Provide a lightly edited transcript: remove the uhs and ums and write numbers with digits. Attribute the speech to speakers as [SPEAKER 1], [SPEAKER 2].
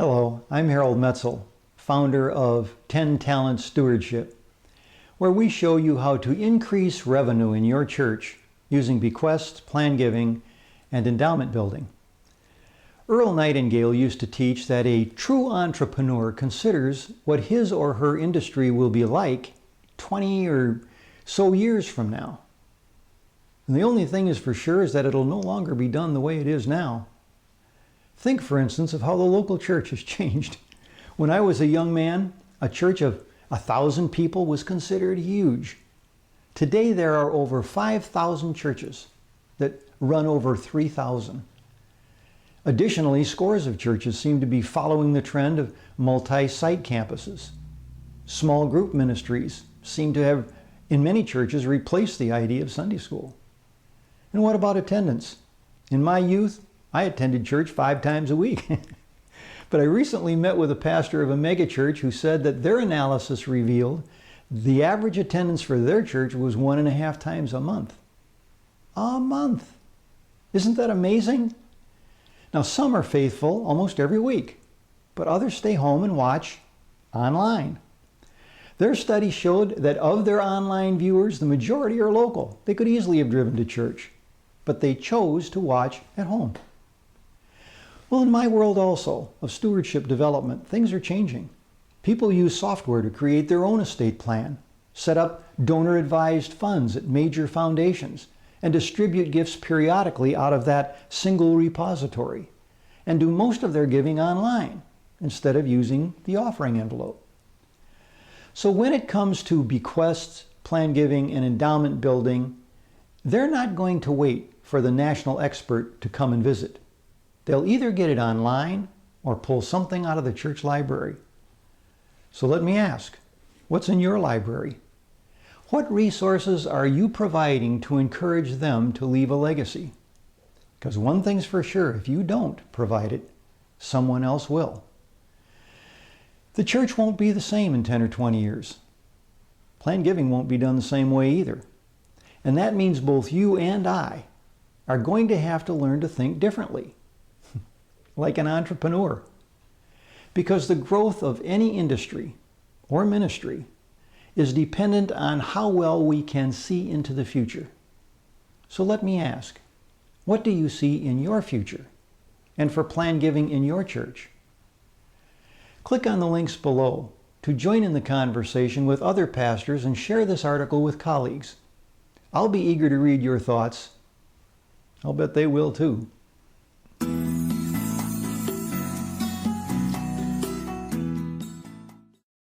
[SPEAKER 1] Hello, I'm Harold Metzel, founder of 10 Talent Stewardship, where we show you how to increase revenue in your church using bequests, plan giving, and endowment building. Earl Nightingale used to teach that a true entrepreneur considers what his or her industry will be like 20 or so years from now. And the only thing is for sure is that it'll no longer be done the way it is now. Think, for instance, of how the local church has changed. When I was a young man, a church of 1,000 people was considered huge. Today there are over 5,000 churches that run over 3,000. Additionally, scores of churches seem to be following the trend of multi-site campuses. Small group ministries seem to have, in many churches, replaced the idea of Sunday school. And what about attendance? In my youth, I attended church 5 times a week. But I recently met with a pastor of a megachurch who said that their analysis revealed the average attendance for their church was 1.5 times a month. A month! Isn't that amazing? Now, some are faithful almost every week, but others stay home and watch online. Their study showed that of their online viewers, the majority are local. They could easily have driven to church, but they chose to watch at home. Well, in my world also of stewardship development, things are changing. People use software to create their own estate plan, set up donor-advised funds at major foundations, and distribute gifts periodically out of that single repository, and do most of their giving online instead of using the offering envelope. So when it comes to bequests, plan giving, and endowment building, they're not going to wait for the national expert to come and visit. They'll either get it online or pull something out of the church library. So let me ask, what's in your library? What resources are you providing to encourage them to leave a legacy? Because one thing's for sure, if you don't provide it, someone else will. The church won't be the same in 10 or 20 years. Plan giving won't be done the same way either. And that means both you and I are going to have to learn to think differently, like an entrepreneur. Because the growth of any industry or ministry is dependent on how well we can see into the future. So let me ask, what do you see in your future and for plan giving in your church? Click on the links below to join in the conversation with other pastors and share this article with colleagues. I'll be eager to read your thoughts. I'll bet they will too.